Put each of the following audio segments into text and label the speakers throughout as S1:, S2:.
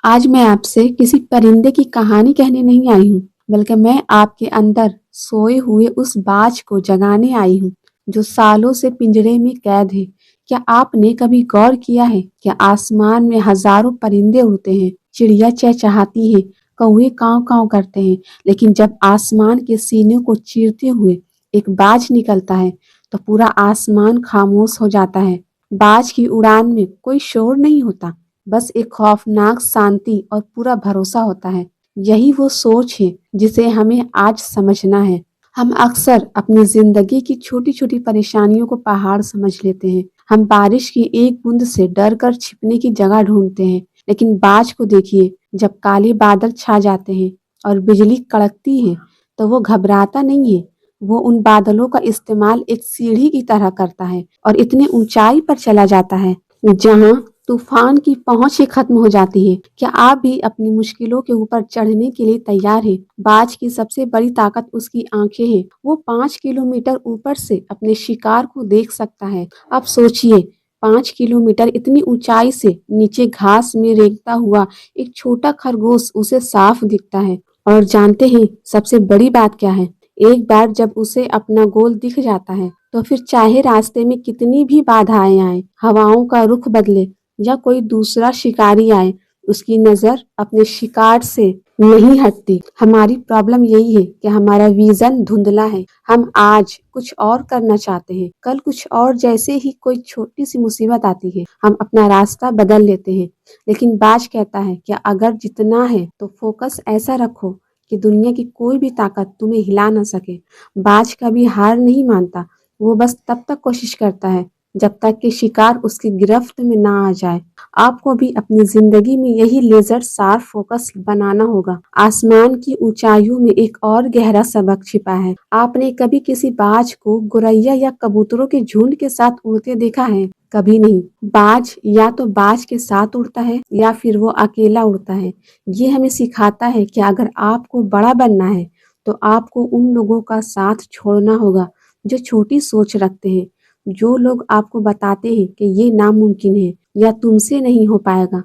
S1: आज मैं आपसे किसी परिंदे की कहानी कहने नहीं आई हूँ, बल्कि मैं आपके अंदर सोए हुए उस बाज को जगाने आई हूँ, जो सालों से पिंजरे में कैद है। क्या आपने कभी गौर किया है कि आसमान में हजारों परिंदे उड़ते हैं, चिड़िया चहचहाती है, कौवे कांव कांव करते हैं, लेकिन जब आसमान के सीने को चीरते हुए एक बाज निकलता है, तो पूरा आसमान खामोश हो जाता है। बाज की उड़ान में कोई शोर नहीं होता, बस एक खौफनाक शांति और पूरा भरोसा होता है। यही वो सोच है जिसे हमें आज समझना है। हम अक्सर अपनी जिंदगी की छोटी छोटी परेशानियों को पहाड़ समझ लेते हैं। हम बारिश की एक बूंद से डर कर छिपने की जगह ढूंढते हैं, लेकिन बाज को देखिए, जब काले बादल छा जाते हैं और बिजली कड़कती है, तो वो घबराता नहीं है। वो उन बादलों का इस्तेमाल एक सीढ़ी की तरह करता है और इतनी ऊंचाई पर चला जाता है जहां तूफान की पहुंच ही खत्म हो जाती है। क्या आप भी अपनी मुश्किलों के ऊपर चढ़ने के लिए तैयार हैं? बाज की सबसे बड़ी ताकत उसकी आंखें हैं। वो 5 किलोमीटर ऊपर से अपने शिकार को देख सकता है। अब सोचिए, 5 किलोमीटर इतनी ऊंचाई से नीचे घास में रेंगता हुआ एक छोटा खरगोश उसे साफ दिखता है। और जानते हैं सबसे बड़ी बात क्या है? एक बार जब उसे अपना गोल दिख जाता है, तो फिर चाहे रास्ते में कितनी भी बाधाएं आए, हवाओं का रुख बदले या कोई दूसरा शिकारी आए, उसकी नजर अपने शिकार से नहीं हटती। हमारी प्रॉब्लम यही है कि हमारा विजन धुंधला है। हम आज कुछ और करना चाहते हैं, कल कुछ और, जैसे ही कोई छोटी सी मुसीबत आती है हम अपना रास्ता बदल लेते हैं। लेकिन बाज कहता है कि अगर जितना है तो फोकस ऐसा रखो कि दुनिया की कोई भी ताकत तुम्हें हिला ना सके। बाज कभी हार नहीं मानता, वो बस तब तक कोशिश करता है जब तक कि शिकार उसकी गिरफ्त में ना आ जाए। आपको भी अपनी जिंदगी में यही लेजर शार्प फोकस बनाना होगा। आसमान की ऊंचाइयों में एक और गहरा सबक छिपा है। आपने कभी किसी बाज को गोरैया या कबूतरों के झुंड के साथ उड़ते देखा है? कभी नहीं। बाज या तो बाज के साथ उड़ता है या फिर वो अकेला उड़ता है। ये हमें सिखाता है कि अगर आपको बड़ा बनना है तो आपको उन लोगों का साथ छोड़ना होगा जो छोटी सोच रखते हैं, जो लोग आपको बताते हैं कि ये नामुमकिन है या तुमसे नहीं हो पाएगा।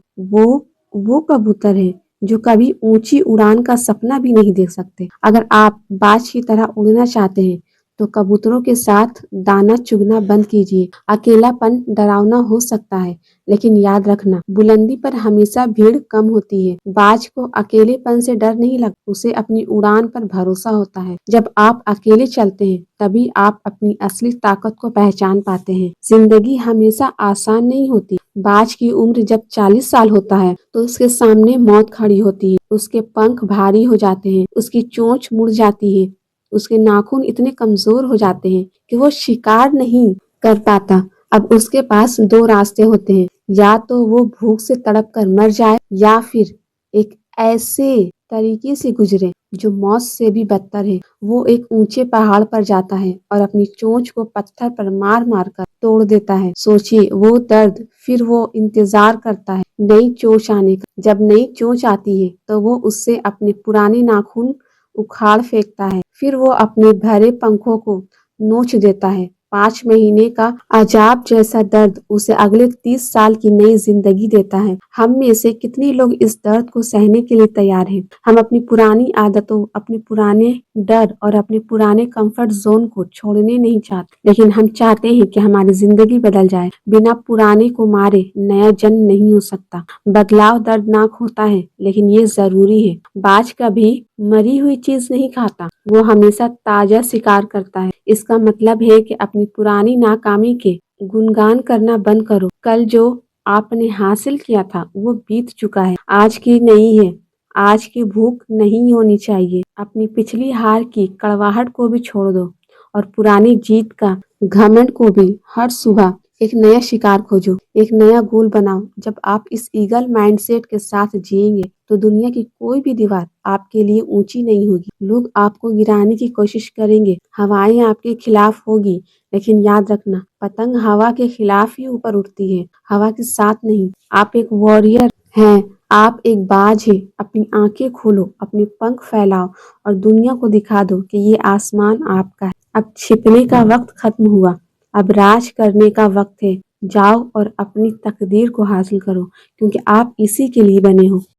S1: वो कबूतर है जो कभी ऊंची उड़ान का सपना भी नहीं देख सकते। अगर आप बाज की तरह उड़ना चाहते हैं तो कबूतरों के साथ दाना चुगना बंद कीजिए। अकेलापन डरावना हो सकता है, लेकिन याद रखना, बुलंदी पर हमेशा भीड़ कम होती है। बाज को अकेलेपन से डर नहीं लगता, उसे अपनी उड़ान पर भरोसा होता है। जब आप अकेले चलते हैं तभी आप अपनी असली ताकत को पहचान पाते हैं। जिंदगी हमेशा आसान नहीं होती। बाज की उम्र जब 40 साल होता है तो उसके सामने मौत खड़ी होती है। उसके पंख भारी हो जाते हैं, उसकी चोंच मुड़ जाती है, उसके नाखून इतने कमजोर हो जाते हैं कि वो शिकार नहीं कर पाता। अब उसके पास दो रास्ते होते हैं, या तो वो भूख से तड़प कर मर जाए या फिर एक ऐसे तरीके से गुजरे जो मौत से भी बदतर है। वो एक ऊंचे पहाड़ पर जाता है और अपनी चोंच को पत्थर पर मार मार कर तोड़ देता है। सोचिए वो दर्द। फिर वो इंतजार करता है नई चोंच आने का। जब नई चोंच आती है तो वो उससे अपने पुराने नाखून उखाड़ फेंकता है। फिर वो अपने भरे पंखों को नोच देता है। 5 महीने का अजाब जैसा दर्द उसे अगले 30 साल की नई जिंदगी देता है। हम में से कितने लोग इस दर्द को सहने के लिए तैयार हैं? हम अपनी पुरानी आदतों, अपने पुराने डर और अपने पुराने कंफर्ट जोन को छोड़ने नहीं चाहते, लेकिन हम चाहते हैं कि हमारी जिंदगी बदल जाए। बिना पुराने को मारे नया जन्म नहीं हो सकता। बदलाव दर्दनाक होता है, लेकिन ये जरूरी है। बाज कभी मरी हुई चीज नहीं खाता, वो हमेशा ताजा शिकार करता है। इसका मतलब है कि अपनी पुरानी नाकामी के गुणगान करना बंद करो। कल जो आपने हासिल किया था वो बीत चुका है, आज की नहीं है। आज की भूख नहीं होनी चाहिए। अपनी पिछली हार की कड़वाहट को भी छोड़ दो और पुरानी जीत का घमंड को भी। हर सुबह एक नया शिकार खोजो, एक नया गोल बनाओ। जब आप इस ईगल माइंडसेट के साथ जिएंगे तो दुनिया की कोई भी दीवार आपके लिए ऊंची नहीं होगी। लोग आपको गिराने की कोशिश करेंगे, हवाएं आपके खिलाफ होगी, लेकिन याद रखना, पतंग हवा के खिलाफ ही ऊपर उड़ती है, हवा के साथ नहीं। आप एक वॉरियर हैं, आप एक बाज है। अपनी आंखें खोलो, अपने पंख फैलाओ और दुनिया को दिखा दो कि ये आसमान आपका है। अब छिपने का वक्त खत्म हुआ, अब राज करने का वक्त है। जाओ और अपनी तकदीर को हासिल करो, क्योंकि आप इसी के लिए बने हो।